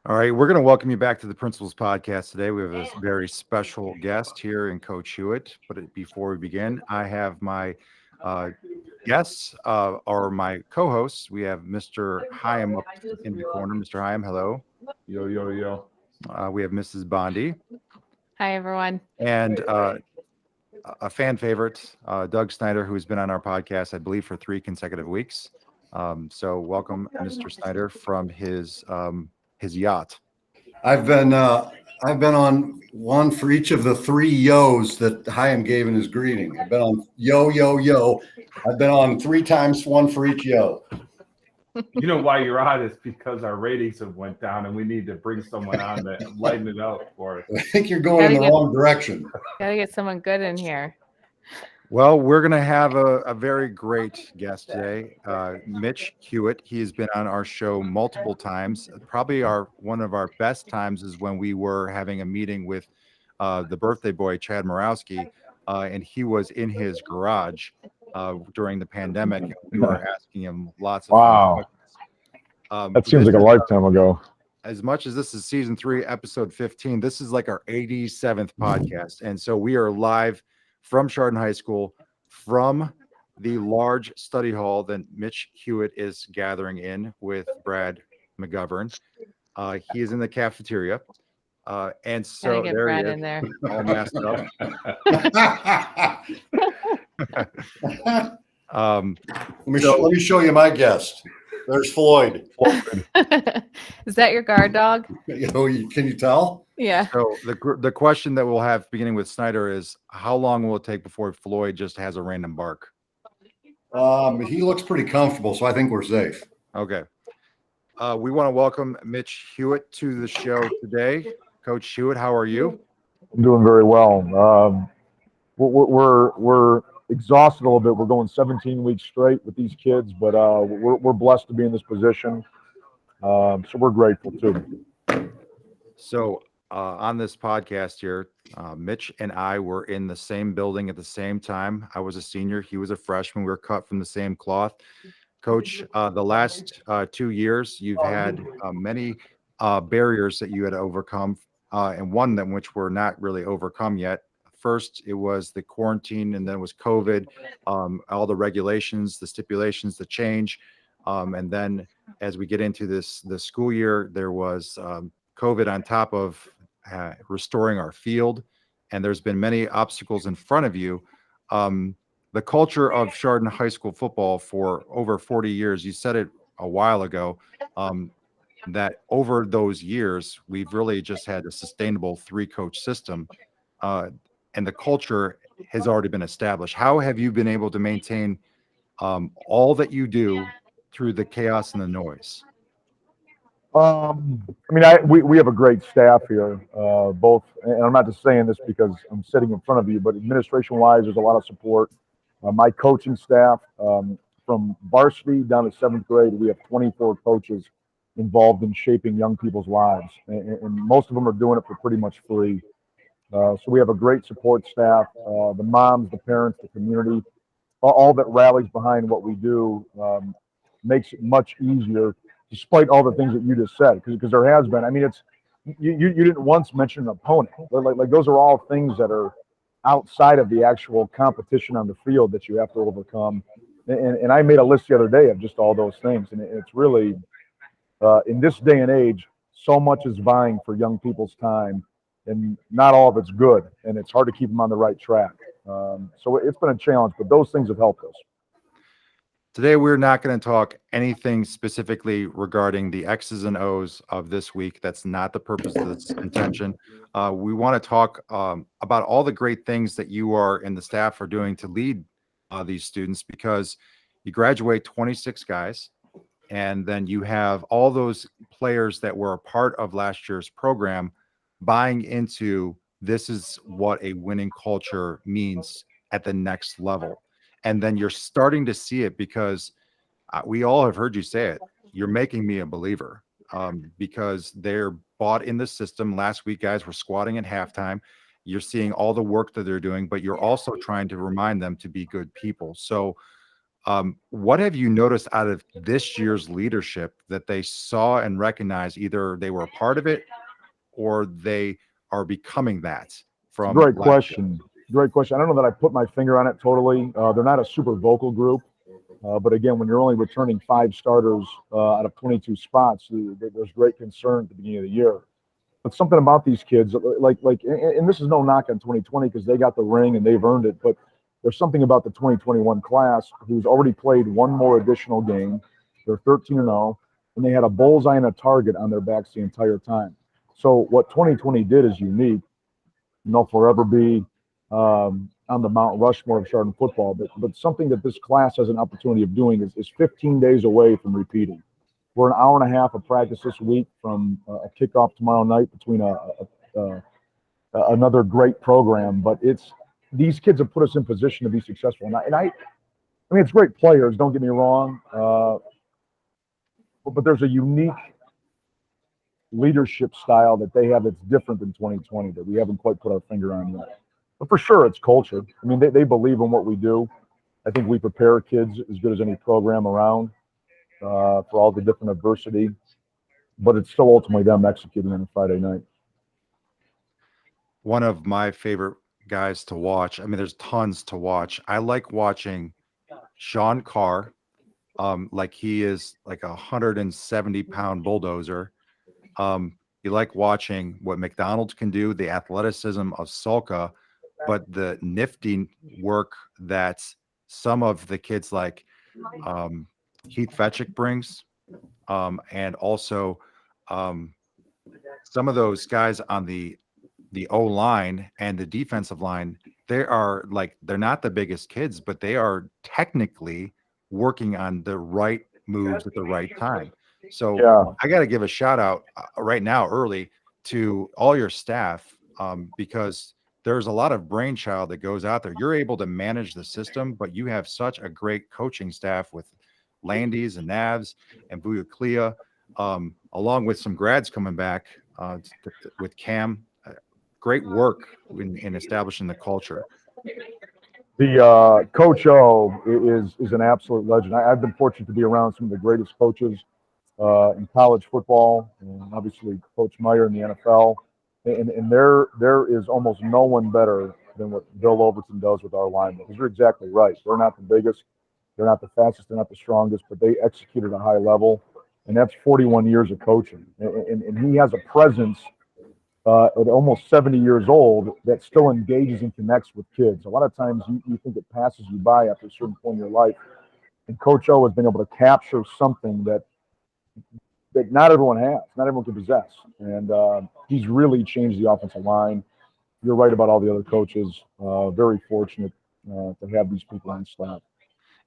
All right, we're going to welcome you back to the Principals Podcast today. We have a very special guest here in Coach Hewitt. Before we begin, I have my uh, guests or my co-hosts. We have Mr. Hyam up in the corner. Mr. Hyam, hello. Yo, yo, yo. We have Mrs. Bondi Hi, everyone. and a fan favorite, Doug Snyder, who's been on our podcast, I believe, for 3 consecutive weeks. So welcome, Mr. Snyder, from his yacht. I've been on one for each of the 3 yo's that Hyam gave in his greeting. I've been on yo, yo, yo. I've been on 3 times, one for each yo. You know why you're on is because our ratings have went down and we need to bring someone on to lighten it up for us. I think you're going in the wrong direction. Gotta get someone good in here. Well, we're going to have a very great guest today, Mitch Hewitt. He has been on our show multiple times. Probably one of our best times is when we were having a meeting with the birthday boy, Chad Morawski, and he was in his garage during the pandemic. We were asking him lots of Wow. questions. That seems like a lifetime ago. As much as this is season 3, episode 15, this is like our 87th podcast. And so we are live from Chardon High School, from the large study hall that Mitch Hewitt is gathering in with Brad McGovern. He is in the cafeteria. And so Gotta get there Brad he is, in there. all messed up. Let me show you my guest. There's Floyd. Is that your guard dog? Can you tell? Yeah. So the question that we'll have beginning with Snyder is, how long will it take before Floyd just has a random bark? He looks pretty comfortable, so I think we're safe. Okay. We want to welcome Mitch Hewitt to the show today. Coach Hewitt, how are you? I'm doing very well. We're exhausted a little bit. We're going 17 weeks straight with these kids, but we're blessed to be in this position. So we're grateful too. So on this podcast here, Mitch and I were in the same building at the same time. I was a senior. He was a freshman. We were cut from the same cloth. Coach, the last 2 years, you've had many barriers that you had to overcome, and one that which were not really overcome yet. First, it was the quarantine, and then it was COVID, all the regulations, the stipulations, the change. And then as we get into the school year, there was COVID on top of restoring our field. And there's been many obstacles in front of you. The culture of Chardon High School football for over 40 years, you said it a while ago, that over those years, we've really just had a sustainable 3-coach system. And the culture has already been established. How have you been able to maintain all that you do through the chaos and the noise? We have a great staff here, both, and I'm not just saying this because I'm sitting in front of you, but administration-wise, there's a lot of support. My coaching staff, from varsity down to 7th grade, we have 24 coaches involved in shaping young people's lives, and most of them are doing it for pretty much free. So we have a great support staff, the moms, the parents, the community, all that rallies behind what we do, makes it much easier, despite all the things that you just said, because there has been. I mean, it's you didn't once mention an opponent. Like those are all things that are outside of the actual competition on the field that you have to overcome. And I made a list the other day of just all those things, and it's really in this day and age, so much is vying for young people's time. And not all of it's good, and it's hard to keep them on the right track. So it's been a challenge, but those things have helped us. Today, we're not going to talk anything specifically regarding the X's and O's of this week. That's not the purpose of this intention. We want to talk about all the great things that you and the staff are doing to lead these students, because you graduate 26 guys, and then you have all those players that were a part of last year's program buying into this is what a winning culture means at the next level. And then you're starting to see it, because we all have heard you say it. You're making me a believer, because they're bought in the system. Last week, guys were squatting at halftime. You're seeing all the work that they're doing, but you're also trying to remind them to be good people. So What have you noticed out of this year's leadership that they saw and recognized either they were a part of it or they are becoming that from Great last year? question. Great question. I don't know that I put my finger on it totally. They're not a super vocal group. But again, when you're only returning 5 starters out of 22 spots, there's great concern at the beginning of the year. But something about these kids, and this is no knock on 2020 because they got the ring and they've earned it. But there's something about the 2021 class who's already played one more additional game. They're 13-0, and they had a bullseye and a target on their backs the entire time. So what 2020 did is unique. They'll forever be on the Mount Rushmore of Chardon football. But something that this class has an opportunity of doing is 15 days away from repeating. We're an hour and a half of practice this week from a kickoff tomorrow night between another great program. But these kids have put us in position to be successful. And I mean, it's great players, don't get me wrong. But there's a unique leadership style that they have that's different than 2020 that we haven't quite put our finger on yet. But for sure, it's culture. I mean, they believe in what we do. I think we prepare kids as good as any program around for all the different adversity. But it's still ultimately them executing on a Friday night. One of my favorite guys to watch, I mean, there's tons to watch. I like watching Sean Carr, like he is like a 170-pound bulldozer. You like watching what McDonald can do, the athleticism of Sulka, but the nifty work that some of the kids like Heath Fetchick brings, and also some of those guys on the O-line and the defensive line, they're not the biggest kids, but they are technically working on the right moves at the right time. So Yeah. I got to give a shout out right now early to all your staff, because there's a lot of brainchild that goes out there. You're able to manage the system, but you have such a great coaching staff with Landys and Navs and Buyuklia, along with some grads coming back with Cam. Great work in establishing the culture. The Coach O is an absolute legend. I've been fortunate to be around some of the greatest coaches in college football, and obviously Coach Meyer in the NFL. And there is almost no one better than what Bill Overton does with our linemen. Because you're exactly right. They're not the biggest, they're not the fastest, they're not the strongest, but they execute at a high level. And that's 41 years of coaching. And he has a presence at almost 70 years old that still engages and connects with kids. A lot of times you think it passes you by after a certain point in your life. And Coach O has been able to capture something that not everyone has, not everyone can possess. And he's really changed the offensive line. You're right about all the other coaches. Very fortunate to have these people on staff.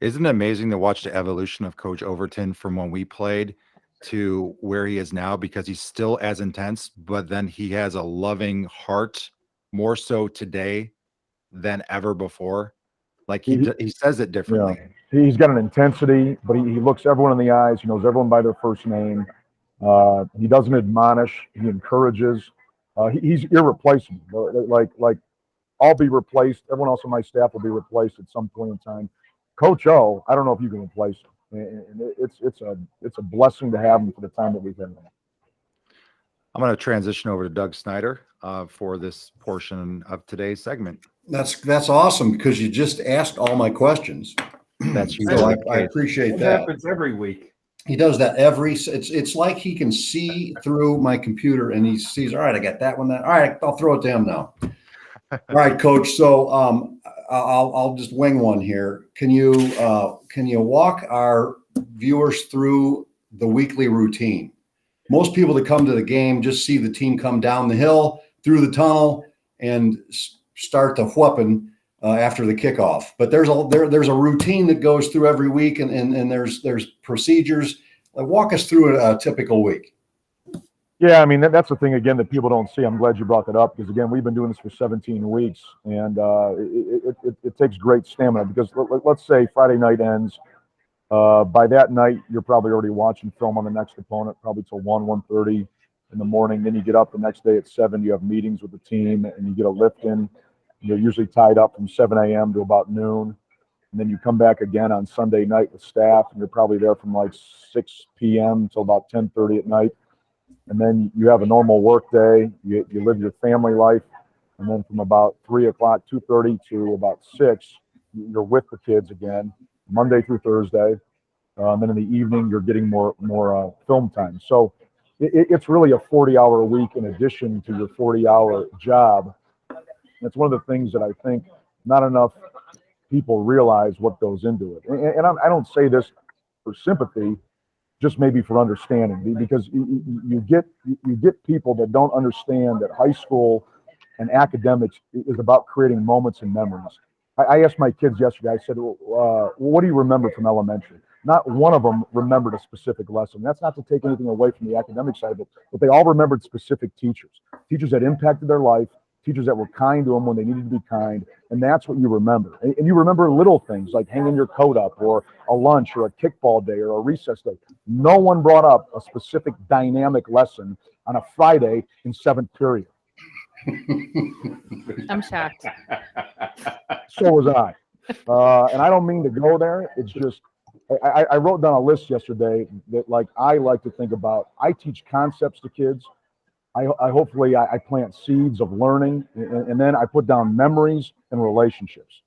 Isn't it amazing to watch the evolution of Coach Overton from when we played to where he is now, because he's still as intense, but then he has a loving heart, more so today than ever before. Like he says it differently. Yeah. He's got an intensity, but he looks everyone in the eyes. He knows everyone by their first name. He doesn't admonish. He encourages. He's irreplaceable. Like I'll be replaced. Everyone else on my staff will be replaced at some point in time. Coach O, I don't know if you can replace him. And it's a blessing to have him for the time that we've been there. I'm going to transition over to Doug Snyder for this portion of today's segment. That's awesome, because you just asked all my questions. That's you. So I appreciate It that. happens every week. He does that it's like he can see through my computer and he sees, all right, I got that one. All right, I'll throw it to him now. All right, Coach. So I'll just wing one here. Can you walk our viewers through the weekly routine? Most people that come to the game just see the team come down the hill, through the tunnel, and start the whooping after the kickoff. But there's a routine that goes through every week, and there's procedures. Like, walk us through a typical week. Yeah, I mean, that's the thing, again, that people don't see. I'm glad you brought that up, because, again, we've been doing this for 17 weeks, and it takes great stamina, because let's say Friday night ends. By that night, you're probably already watching film on the next opponent, probably till 1:30 in the morning. Then you get up the next day at 7. You have meetings with the team, and you get a lift in. You're usually tied up from 7 a.m. to about noon. and then you come back again on Sunday night with staff, and you're probably there from like 6 p.m. till about 10:30 at night. And then you have a normal work day. You live your family life, and then from about 3 o'clock, 2:30 to about 6, you're with the kids again, Monday through Thursday. And then in the evening, you're getting more film time. So it's really a 40-hour a week in addition to your 40-hour job. It's one of the things that I think not enough people realize what goes into it. And I don't say this for sympathy, just maybe for understanding, because you get people that don't understand that high school and academics is about creating moments and memories. I asked my kids yesterday, I said, what do you remember from elementary? Not one of them remembered a specific lesson. That's not to take anything away from the academic side of it, but they all remembered specific teachers that impacted their life, teachers that were kind to them when they needed to be kind, and that's what you remember. And you remember little things like hanging your coat up, or a lunch, or a kickball day, or a recess day. No one brought up a specific dynamic lesson on a Friday in 7th period. I'm shocked. So was I. And I don't mean to go there. It's just, I wrote down a list yesterday that, like, I like to think about. I teach concepts to kids. I hopefully plant seeds of learning, and then I put down memories and relationships.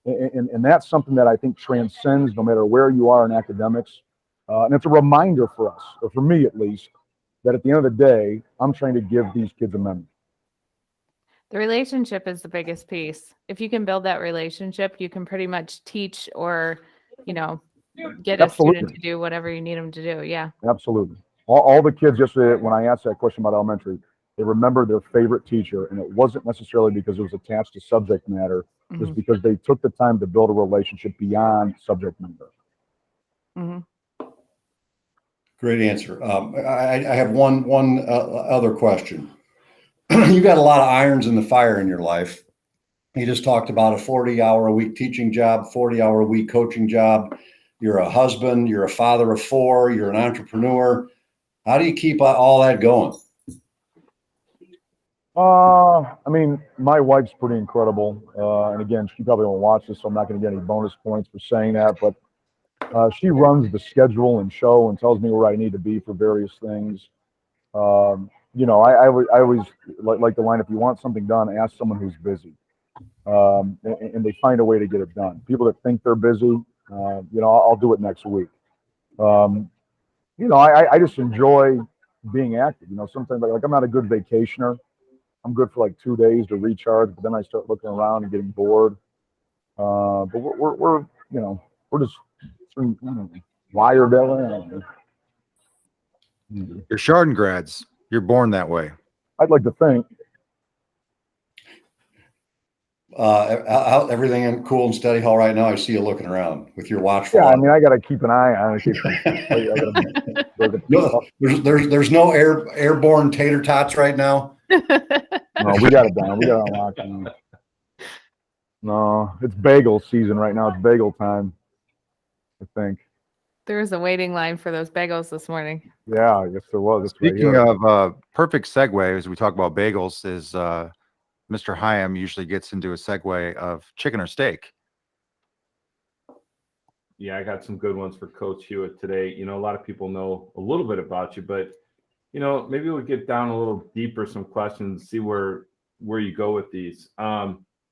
And that's something that I think transcends no matter where you are in academics. And it's a reminder for us, or for me at least, that at the end of the day, I'm trying to give these kids a memory. The relationship is the biggest piece. If you can build that relationship, you can pretty much teach or, get a student to do whatever you need them to do. Yeah. Absolutely. All the kids yesterday, when I asked that question about elementary, they remembered their favorite teacher, and it wasn't necessarily because it was attached to subject matter. It was because they took the time to build a relationship beyond subject matter. Mm-hmm. Great answer. I have one other question. You got a lot of irons in the fire in your life. You just talked about a 40-hour a week teaching job, 40-hour a week coaching job. You're a husband, you're a father of 4, you're an entrepreneur. How do you keep all that going? I mean, my wife's pretty incredible. And again, she probably won't watch this, so I'm not going to get any bonus points for saying that. But she runs the schedule and show and tells me where I need to be for various things. I always like the line, if you want something done, ask someone who's busy. And they find a way to get it done. People that think they're busy, I'll do it next week. I just enjoy being active. Sometimes like I'm not a good vacationer. I'm good for like 2 days to recharge, but then I start looking around and getting bored. But we're just wired that way. You're Chardon grads. You're born that way. I'd like to think. Everything in cool and steady hall right now. I see you looking around with your watch. Yeah, I mean, I got to keep an eye on it. No, there's no airborne tater tots right now. No, we got it down. We got it on lock. No, it's bagel season right now. It's bagel time, I think. There was a waiting line for those bagels this morning. Yeah, I guess there was. Speaking of perfect segue, as we talk about bagels, is Mr. Hyam usually gets into a segue of chicken or steak. Yeah, I got some good ones for Coach Hewitt today. A lot of people know a little bit about you, but maybe we'll get down a little deeper, some questions, see where you go with these.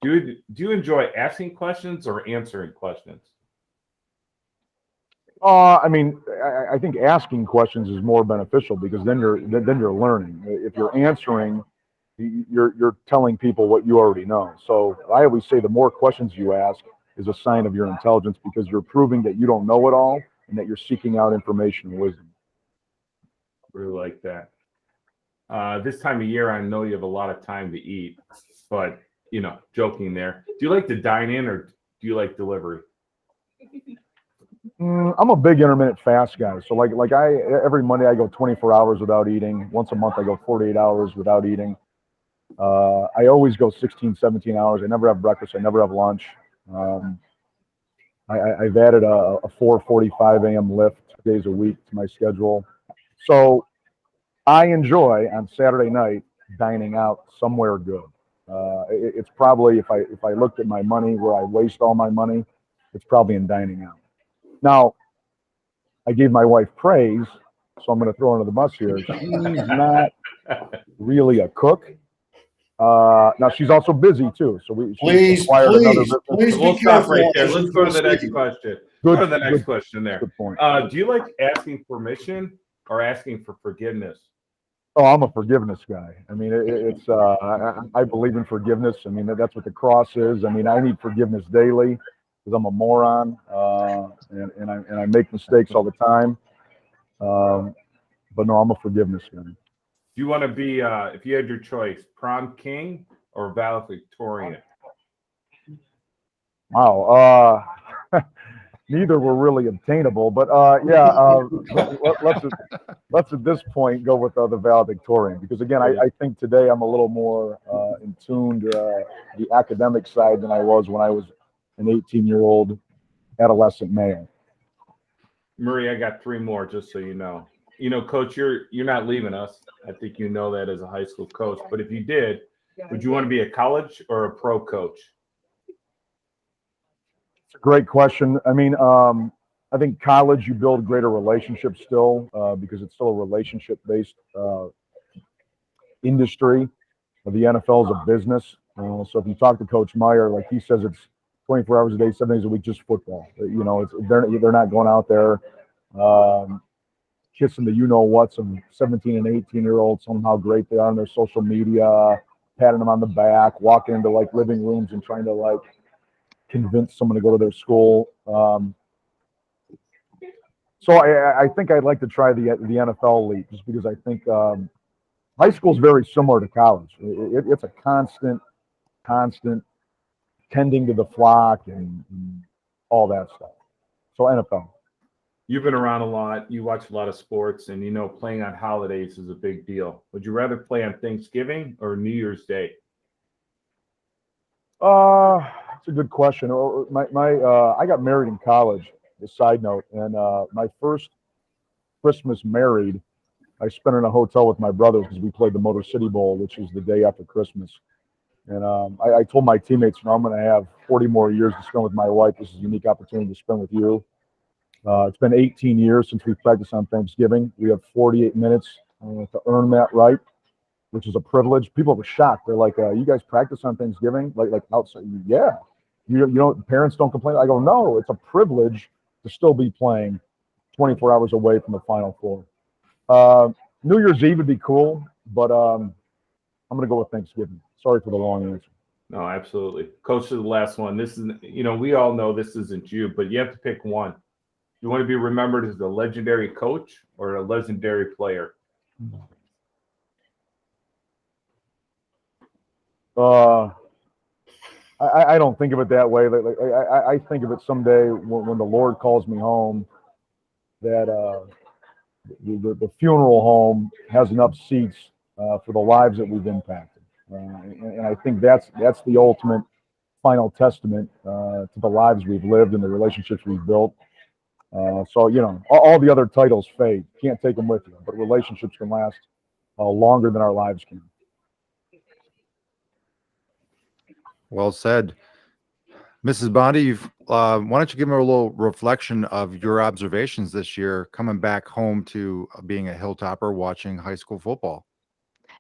Do you enjoy asking questions or answering questions? I mean, I think asking questions is more beneficial because then you're learning. If you're answering, you're telling people what you already know. So I always say the more questions you ask is a sign of your intelligence, because you're proving that you don't know it all and that you're seeking out information and wisdom. Really like that. This time of year, I know you have a lot of time to eat, but joking there. Do you like to dine in or do you like delivery? I'm a big intermittent fast guy. So like every Monday I go 24 hours without eating. Once a month I go 48 hours without eating. I always go 16, 17 hours. I never have breakfast. I never have lunch. I've added a 4:45 a.m. lift 2 days a week to my schedule. So I enjoy on Saturday night dining out somewhere good. It's probably, if I looked at my money, where I waste all my money, it's probably in dining out. Now, I gave my wife praise, so I'm going to throw her under the bus here. She's not really a cook. Now she's also busy too, so Please, acquired another please, business. please We'll be stop careful. right there. as you Let's go to the next proceed. question. Good, Go to the next good, question there. good point. Do you like asking permission or asking for forgiveness? Oh, I'm a forgiveness guy. I mean, I believe in forgiveness. I mean, that's what the cross is. I mean, I need forgiveness daily because I'm a moron, and I make mistakes all the time. But no, I'm a forgiveness guy. Do you want to be, if you had your choice, prom king or valedictorian? Wow. Neither were really obtainable, but let's at this point go with the valedictorian, because again, I think today I'm a little more in tune to the academic side than I was when I was an 18-year-old adolescent male. Murray, I got 3 more, just so you know. You know, Coach, you're not leaving us. I think you know that as a high school coach. But if you did, would you want to be a college or a pro coach? It's a great question. I mean, I think college, you build greater relationships still, because it's still a relationship-based industry. The NFL is a business. So if you talk to Coach Meyer, like he says, it's 24 hours a day, 7 days a week, just football. You know, they're not going out there kissing the you-know-whats of 17 and 18-year-olds, somehow great they are on their social media, patting them on the back, walking into like living rooms and trying to like convince someone to go to their school. So I think I'd like to try the NFL league, just because I think high school is very similar to college. It's a constant tending to the flock and all that stuff. So NFL. You've been around a lot. You watch a lot of sports, and you know playing on holidays is a big deal. Would you rather play on Thanksgiving or New Year's Day? That's a good question. I got married in college. A side note, and my first Christmas married, I spent in a hotel with my brothers because we played the Motor City Bowl, which is the day after Christmas. And I told my teammates, you know, I'm going to have 40 more years to spend with my wife. This is a unique opportunity to spend with you. It's been 18 years since we practiced on Thanksgiving. We have 48 minutes to earn that right, which is a privilege. People were shocked. They're like, you guys practice on Thanksgiving? Like outside? Yeah. You know, parents don't complain. I go, no, it's a privilege to still be playing 24 hours away from the Final Four. New Year's Eve would be cool, but I'm going to go with Thanksgiving. Sorry for the long answer. No, absolutely. Coach, to the last one. This is, you know, we all know this isn't you, but you have to pick one. You want to be remembered as a legendary coach or a legendary player? I don't think of it that way. I think of it someday when the Lord calls me home, that the funeral home has enough seats for the lives that we've impacted, and I think that's the ultimate final testament to the lives we've lived and the relationships we've built. So you know, all the other titles fade. Can't take them with you, but relationships can last longer than our lives can. Well said. Mrs. Bondi, why don't you give me a little reflection of your observations this year coming back home to being a Hilltopper watching high school football?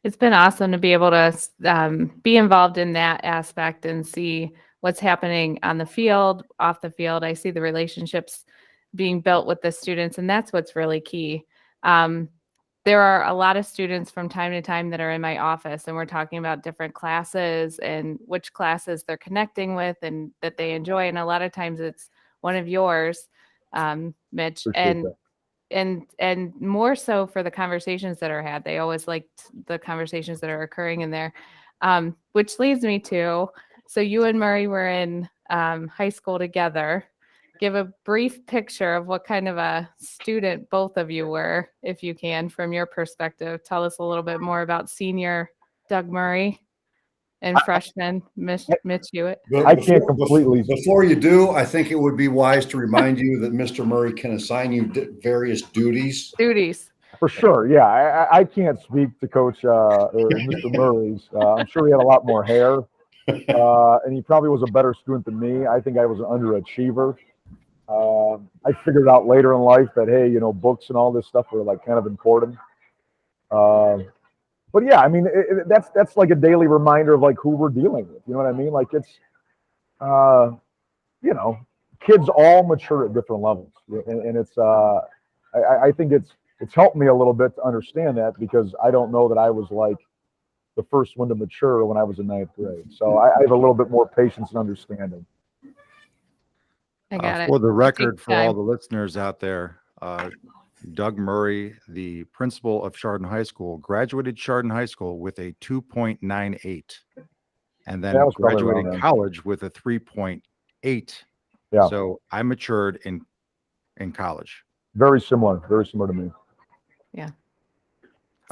It's been awesome to be able to be involved in that aspect and see what's happening on the field, off the field. I see the relationships being built with the students, and that's what's really key. There are a lot of students from time to time that are in my office, and we're talking about different classes and which classes they're connecting with and that they enjoy. And a lot of times it's one of yours, Mitch, and more so for the conversations that are had. They always liked the conversations that are occurring in there, which leads me to, so you and Murray were in high school together. Give a brief picture of what kind of a student both of you were, if you can, from your perspective. Tell us a little bit more about senior Doug Murray and freshman Mitch Hewitt. I can't completely. Before you do, I think it would be wise to remind you that Mr. Murray can assign you various duties. For sure, yeah. I can't speak to Coach or Mr. Murray's. I'm sure he had a lot more hair. And he probably was a better student than me. I think I was an underachiever. I figured out later in life that, hey, books and all this stuff were like kind of important. But yeah, I mean, that's like a daily reminder of like who we're dealing with. You know what I mean? Like it's, kids all mature at different levels, and it's. I think it's helped me a little bit to understand that, because I don't know that I was like the first one to mature when I was in 9th grade. So I have a little bit more patience and understanding. I got it. For the record, Takes for all time. the listeners out there, Doug Murray, the principal of Chardon High School, graduated Chardon High School with a 2.98, and then That was probably graduated wrong, man. college with a 3.8. Yeah. So I matured in college. Very similar to me.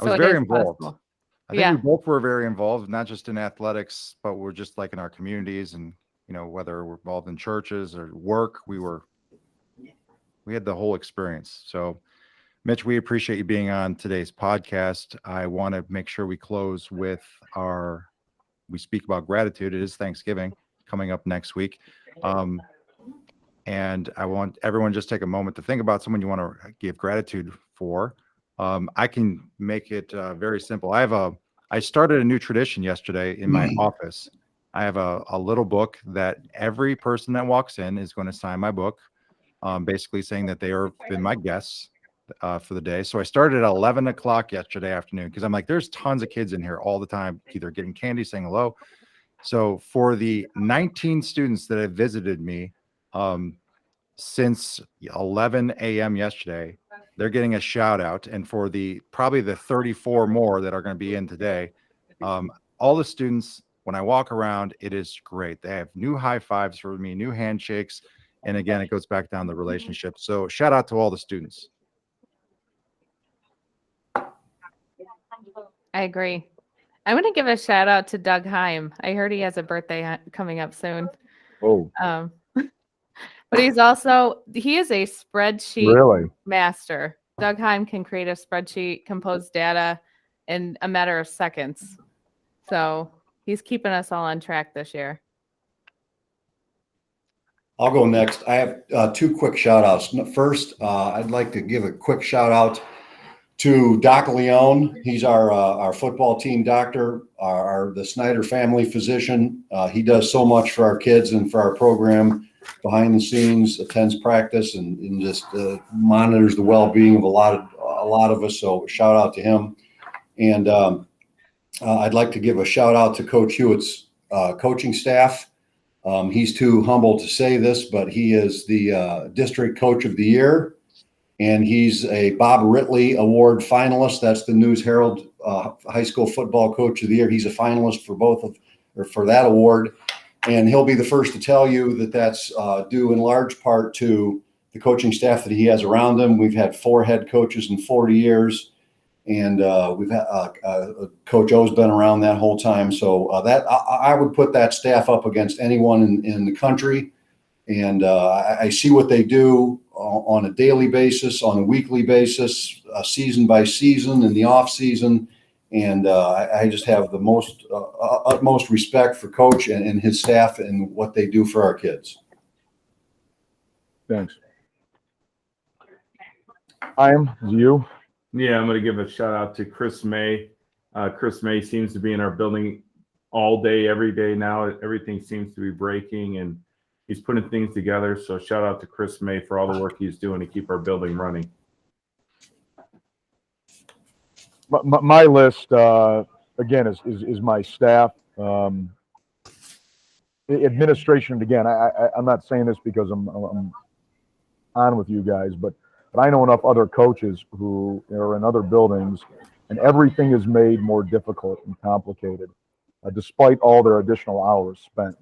I was it very is involved. possible. I think Yeah. we both were very involved, not just in athletics, but we're just like in our communities, and whether we're involved in churches or work, we had the whole experience. So Mitch, we appreciate you being on today's podcast. I want to make sure we close with we speak about gratitude. It is Thanksgiving coming up next week. And I want everyone just take a moment to think about someone you want to give gratitude for. I can make it very simple. I started a new tradition yesterday in my office. I have a little book that every person that walks in is going to sign my book, basically saying that they have been my guests for the day. So I started at 11 o'clock yesterday afternoon, because I'm like, there's tons of kids in here all the time, either getting candy, saying hello. So for the 19 students that have visited me since 11 a.m. yesterday, they're getting a shout out. And for probably the 34 more that are going to be in today, all the students, when I walk around, it is great. They have new high fives for me, new handshakes. And again, it goes back down the relationship. So shout out to all the students. I agree. I'm going to give a shout out to Doug Heim. I heard he has a birthday coming up soon. Oh, But he is a spreadsheet really? master. Doug Heim can create a spreadsheet, compose data in a matter of seconds. So he's keeping us all on track this year. I'll go next. I have two quick shout outs. First, I'd like to give a quick shout out to Doc Leone. He's our football team doctor, the Snyder family physician. He does so much for our kids and for our program behind the scenes, attends practice and just monitors the well-being of a lot of us. So shout out to him. And I'd like to give a shout out to Coach Hewitt's coaching staff. He's too humble to say this, but he is the district coach of the year. And he's a Bob Rittley Award finalist. That's the News Herald High School Football Coach of the Year. He's a finalist for that award. And he'll be the first to tell you that that's due in large part to the coaching staff that he has around him. We've had 4 head coaches in 40 years. And we've had Coach O's been around that whole time. So that I would put that staff up against anyone in the country. And I see what they do on a daily basis, on a weekly basis, season by season, in the off season. And I just have the utmost respect for Coach and his staff and what they do for our kids. Thanks. You. Yeah, I'm going to give a shout out to Chris May. Chris May seems to be in our building all day, every day now. Everything seems to be breaking, and he's putting things together. So shout out to Chris May for all the work he's doing to keep our building running. My list, again, is my staff. Administration, again, I'm not saying this because I'm on with you guys, but I know enough other coaches who are in other buildings, and everything is made more difficult and complicated, despite all their additional hours spent.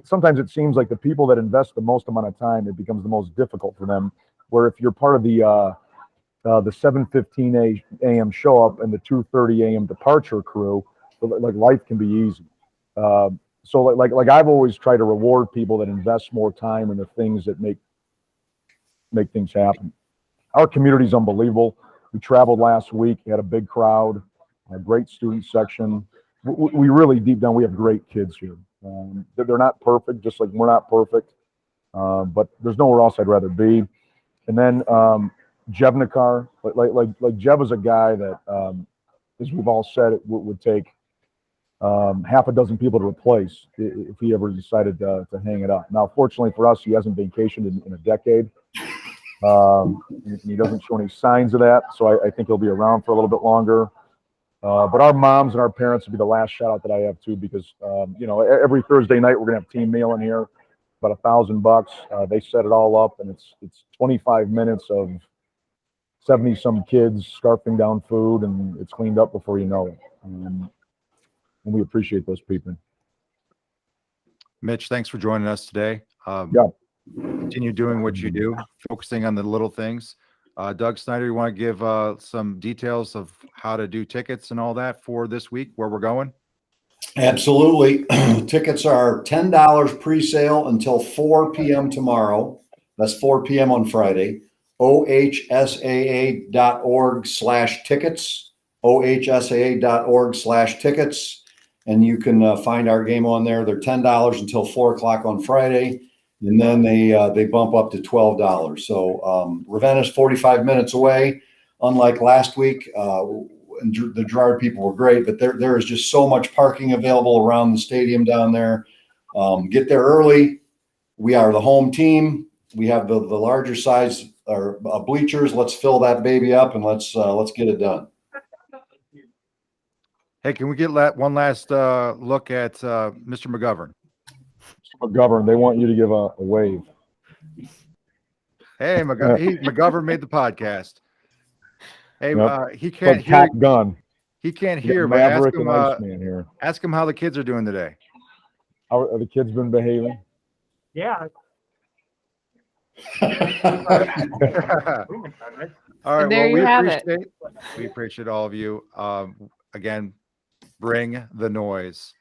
Sometimes it seems like the people that invest the most amount of time, it becomes the most difficult for them. Where if you're part of the 7:15 a.m. show up and the 2:30 a.m. departure crew, like life can be easy. So like I've always tried to reward people that invest more time in the things that make things happen. Our community is unbelievable. We traveled last week, had a big crowd, a great student section. we really deep down, we have great kids here. They're not perfect, just like we're not perfect. But there's nowhere else I'd rather be. And then Jevnikar, like Jev is a guy that, as we've all said, it would take half a dozen people to replace if he ever decided to hang it up. Now, fortunately for us, he hasn't vacationed in a decade. And he doesn't show any signs of that, so I think he'll be around for a little bit longer. But our moms and our parents would be the last shout out that I have too, because every Thursday night we're gonna have team meal in here, about $1,000. They set it all up, and it's 25 minutes of 70 some kids scarfing down food, and it's cleaned up before you know it. And we appreciate those people. Mitch, thanks for joining us today. Yeah. Continue doing what you do, focusing on the little things. Doug Snyder, you want to give some details of how to do tickets and all that for this week, where we're going? Absolutely. Tickets are $10 pre-sale until 4 p.m. tomorrow. That's 4 p.m. on Friday. ohsaa.org/tickets. ohsaa.org/tickets. And you can find our game on there. They're $10 until 4 o'clock on Friday. And then they bump up to $12. So Ravenna's 45 minutes away. Unlike last week, and the Girard people were great, but there is just so much parking available around the stadium down there. Get there early. We are the home team. We have the larger size or bleachers. Let's fill that baby up and let's get it done. Hey, can we get one last look at Mr. McGovern? McGovern, they want you to give a wave. Hey, McGovern made the podcast. Hey, Yep. he can't Like hear. Top Gun. He can't You got hear, but ask Maverick him, and Iceman here. ask him how the kids are doing today. How are the kids been behaving? Yeah. All right. And there Well, you have it. we appreciate all of you. Again, bring the noise,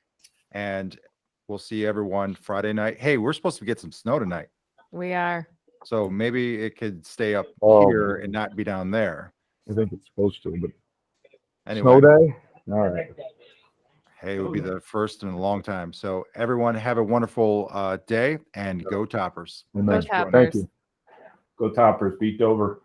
and we'll see everyone Friday night. Hey, we're supposed to get some snow tonight, We are. so maybe it could stay up Oh. here and not be down there. I think it's supposed to, but Anyway, snow day? All right. hey, it would be the first in a long time. So everyone have a wonderful day, and go Toppers. Amen. Toppers. Thank you. Go Toppers, beat Dover.